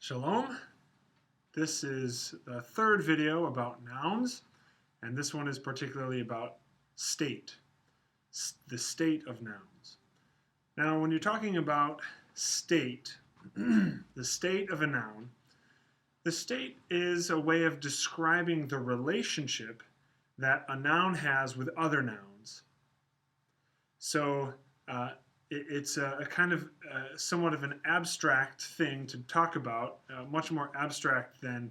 Shalom. This is the third video about nouns, and this one is particularly about state, the state of nouns. Now, when you're talking about state, the state of a noun, the state is a way of describing the relationship that a noun has with other nouns. So, it's a kind of somewhat of an abstract thing to talk about, much more abstract than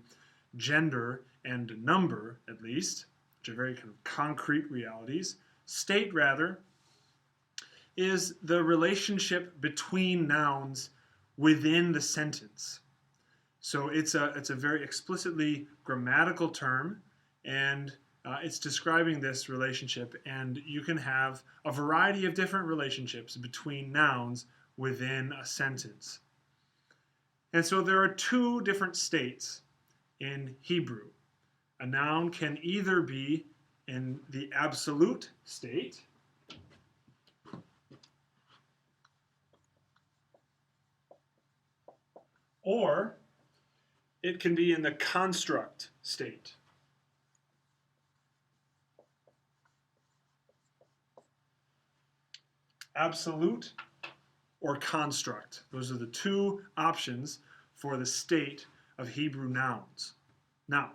gender and number, at least, which are very kind of concrete realities. State, rather, is the relationship between nouns within the sentence. So it's a very explicitly grammatical term, and it's describing this relationship, and you can have a variety of different relationships between nouns within a sentence. And so there are two different states in Hebrew. A noun can either be in the absolute state, or it can be in the construct state. Absolute or construct. Those are the two options for the state of Hebrew nouns. Now,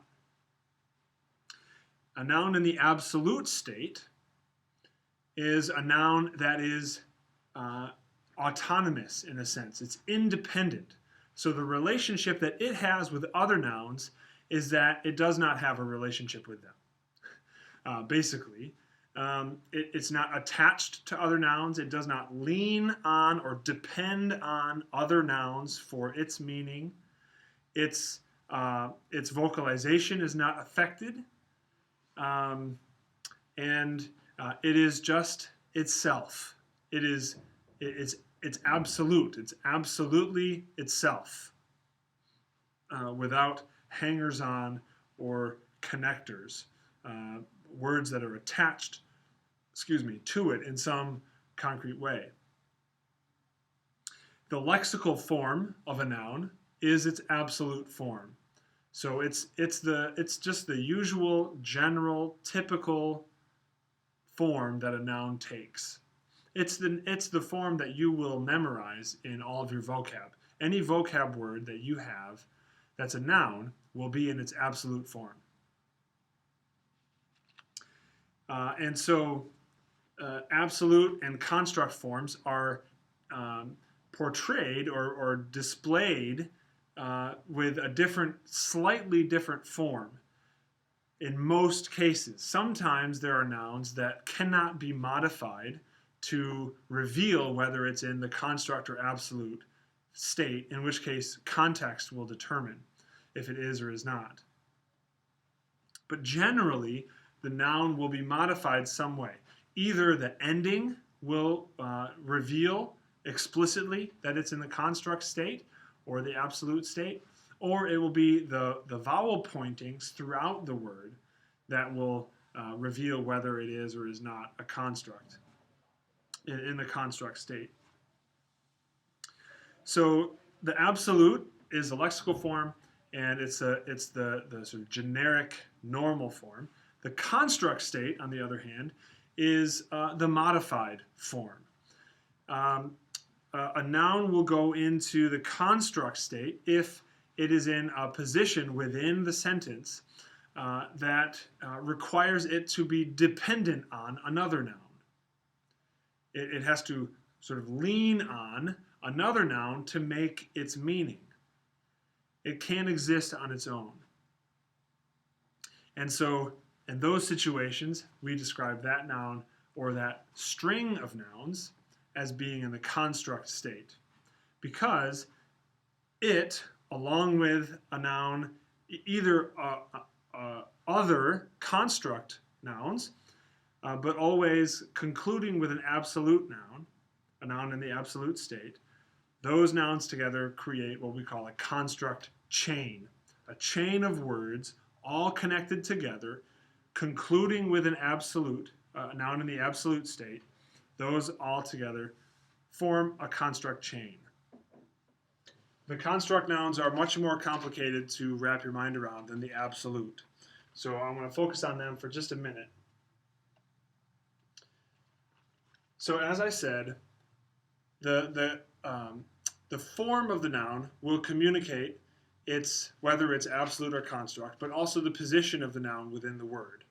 a noun in the absolute state is a noun that is autonomous in a sense. It's independent. So the relationship that it has with other nouns is that it does not have a relationship with them. Basically, it's not attached to other nouns. It does not lean on or depend on other nouns for its meaning. Its vocalization is not affected, and it is just itself. It's absolute. It's absolutely itself, without hangers-on or connectors, words that are attached to it in some concrete way. The lexical form of a noun is its absolute form. So it's just the usual, general, typical form that a noun takes. It's the form that you will memorize in all of your vocab. Any vocab word that you have that's a noun will be in its absolute form. And so absolute and construct forms are portrayed or displayed with a slightly different form in most cases. Sometimes there are nouns that cannot be modified to reveal whether it's in the construct or absolute state, in which case context will determine if it is or is not. But generally, the noun will be modified some way. Either the ending will reveal explicitly that it's in the construct state or the absolute state, or it will be the vowel pointings throughout the word that will reveal whether it is or is not a construct in the construct state. So the absolute is the lexical form, and it's the sort of generic normal form. The construct state, on the other hand, is the modified form. A noun will go into the construct state if it is in a position within the sentence that requires it to be dependent on another noun. It has to sort of lean on another noun to make its meaning. It can't exist on its own. And so in those situations, we describe that noun or that string of nouns as being in the construct state, because it, along with a noun, either other construct nouns, but always concluding with an absolute noun, a noun in the absolute state, those nouns together create what we call a construct chain, a chain of words all connected together, concluding with an absolute, noun in the absolute state. Those all together form a construct chain. the construct nouns are much more complicated to wrap your mind around than the absolute. So I'm going to focus on them for just a minute. So as I said, the form of the noun will communicate whether it's absolute or construct, but also the position of the noun within the word.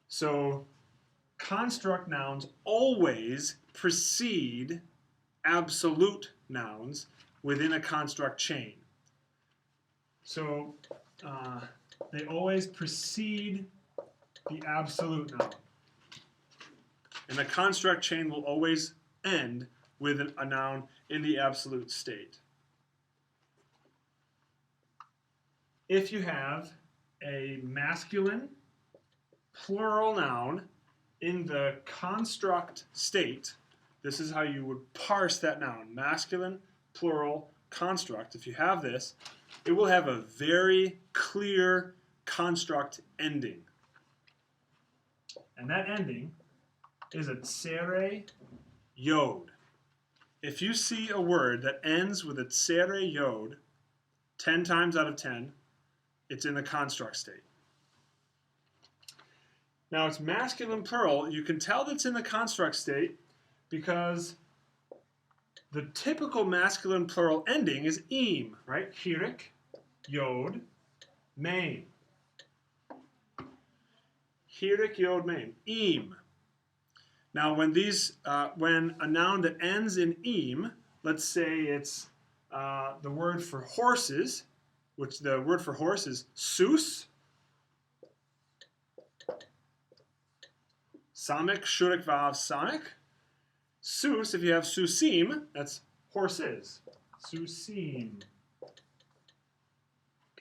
So construct nouns always precede absolute nouns within a construct chain. So they always precede the absolute noun. And the construct chain will always end with a noun in the absolute state. If you have a masculine plural noun in the construct state, this is how you would parse that noun, masculine plural construct. If you have this, it will have a very clear construct ending. And that ending is a tsere yod. If you see a word that ends with a tsere yod 10 times out of 10, it's in the construct state. Now it's masculine plural. You can tell that's in the construct state because the typical masculine plural ending is im, right? Hirik, yod, maim. Hirik, yod, maim. Im. Now when a noun that ends in im, let's say it's the word for horses, which the word for horse is sus, samek, shurik, vav, samek. Sus, if you have susim, that's horses. Susim.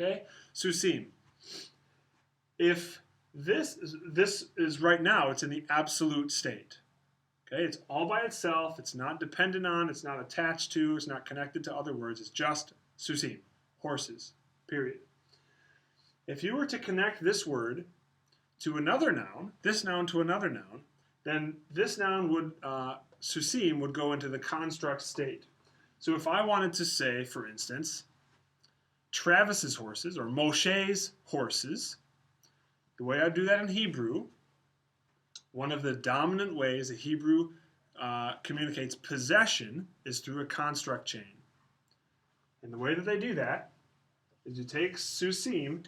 Okay? Susim. If this is right now, it's in the absolute state. Okay? It's all by itself. It's not dependent on, it's not attached to, it's not connected to other words. It's just susim, horses. Period. If you were to connect this word to another noun, this noun to another noun, then this noun would, susim, would go into the construct state. So if I wanted to say, for instance, Travis's horses or Moshe's horses, the way I do that in Hebrew, one of the dominant ways that Hebrew communicates possession is through a construct chain. And the way that they do that is you take susim,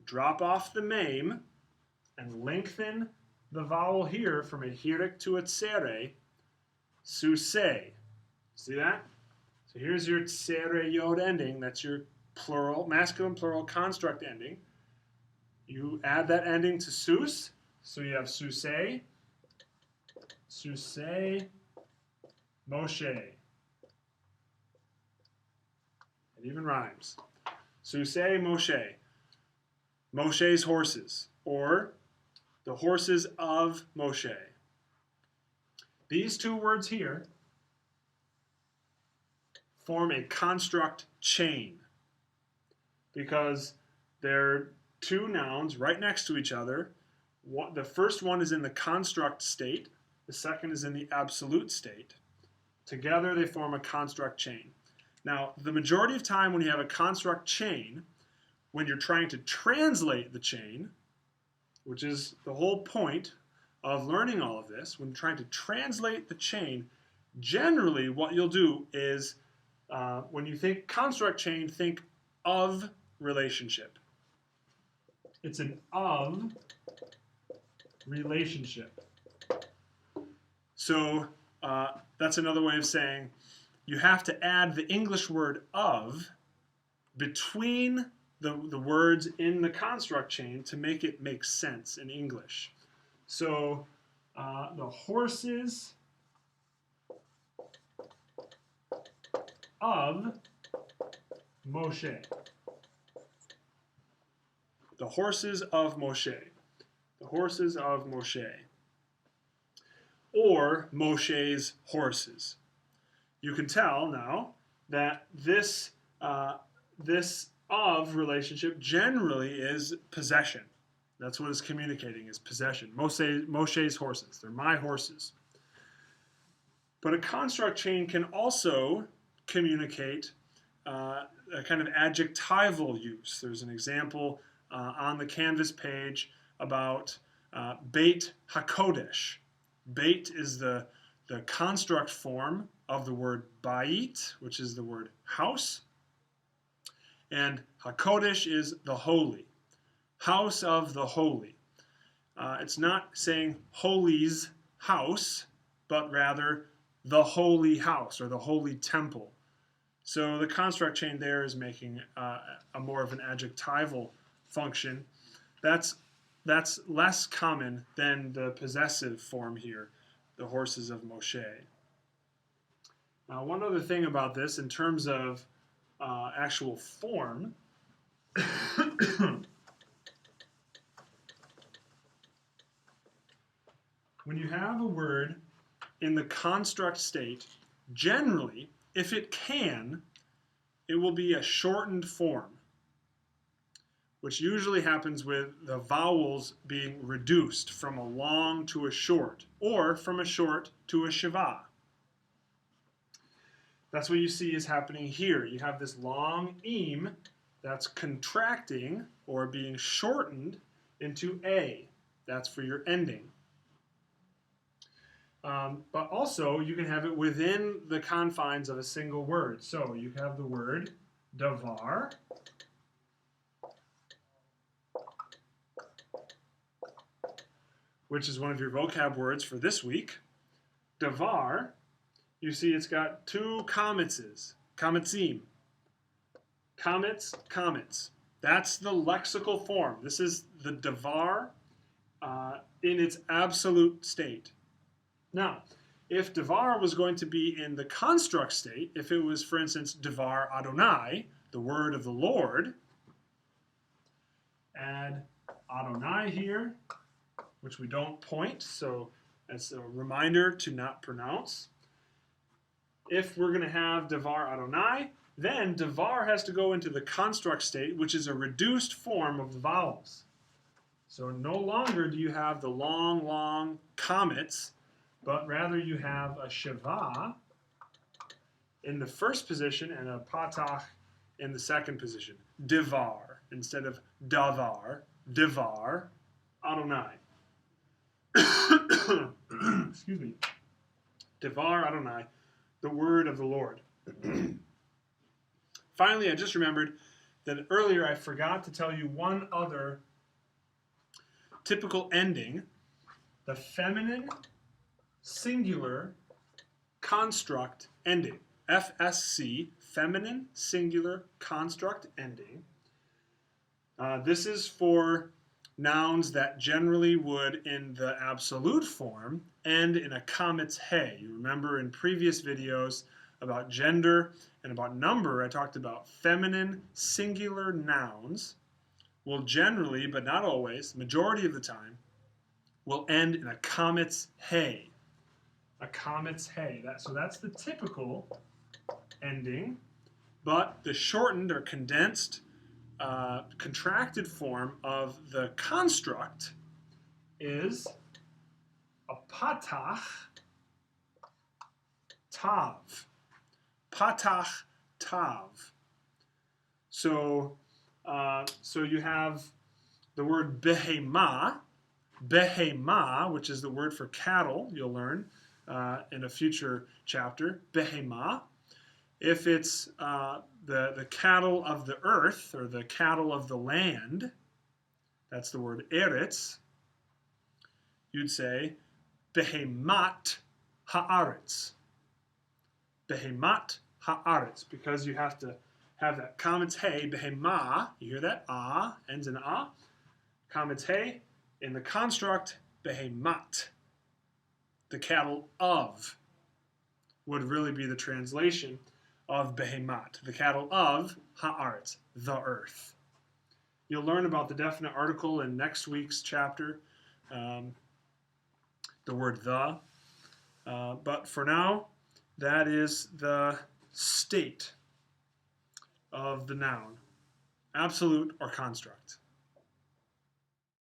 drop off the maim, and lengthen the vowel here from a hirik to a tsere, susei. See that? So here's your tsere yod ending. That's your plural, masculine plural construct ending. You add that ending to sus, so you have susei, susei, Moshe. It even rhymes. Susei Moshe, Moshe's horses, or the horses of Moshe. These two words here form a construct chain because they're two nouns right next to each other. The first one is in the construct state, the second is in the absolute state. Together they form a construct chain. Now, the majority of time when you have a construct chain, when you're trying to translate the chain, which is the whole point of learning all of this, when you're trying to translate the chain, generally what you'll do is, when you think construct chain, think of relationship. It's an of relationship. So that's another way of saying you have to add the English word of between the words in the construct chain to make it make sense in English. So the horses of Moshe. The horses of Moshe. The horses of Moshe. Or Moshe's horses. You can tell now that this of relationship generally is possession. That's what it's communicating, is possession. Moshe's horses. They're my horses. But a construct chain can also communicate a kind of adjectival use. There's an example on the Canvas page about Beit HaKodesh. Beit is the construct form of the word Bait, which is the word house, and HaKodesh is the holy, house of the holy. It's not saying holy's house, but rather the holy house or the holy temple. So the construct chain there is making a more of an adjectival function. That's less common than the possessive form here, the horses of Moshe. Now, one other thing about this in terms of actual form, when you have a word in the construct state, generally, if it can, it will be a shortened form, which usually happens with the vowels being reduced from a long to a short, or from a short to a shiva. That's what you see is happening here. You have this long im that's contracting or being shortened into a. That's for your ending. But also, you can have it within the confines of a single word. So you have the word davar, which is one of your vocab words for this week. Davar, you see it's got two kometzes, kometzim. Komets. That's the lexical form. This is the davar in its absolute state. Now, if davar was going to be in the construct state, if it was, for instance, davar Adonai, the word of the Lord, add Adonai here, which we don't point, so that's a reminder to not pronounce. If we're going to have davar Adonai, then davar has to go into the construct state, which is a reduced form of the vowels. So no longer do you have the long komets, but rather you have a shiva in the first position and a patach in the second position. Divar instead of davar, divar, Adonai. Excuse me. Divar Adonai, the word of the Lord. Finally, I just remembered that earlier I forgot to tell you one other typical ending, the feminine singular construct ending. FSC, feminine singular construct ending. This is for nouns that generally would, in the absolute form, end in a kometz he. You remember in previous videos about gender and about number, I talked about feminine singular nouns will generally, but not always, majority of the time, will end in a kometz he. A kometz he. So that's the typical ending, but the shortened or condensed, contracted form of the construct is a patach tav. Patach tav. So you have the word behema, which is the word for cattle, you'll learn in a future chapter, behema. If it's the cattle of the earth or the cattle of the land, that's the word eretz, you'd say behemat haaretz. Behemat haaretz, because you have to have that kometz he, behema, you hear that? Ah, ends in ah. Kometz he, in the construct, behemat. The cattle of would really be the translation of behemat, the cattle of haaretz, the earth. You'll learn about the definite article in next week's chapter, the word the. But for now, that is the state of the noun, absolute or construct.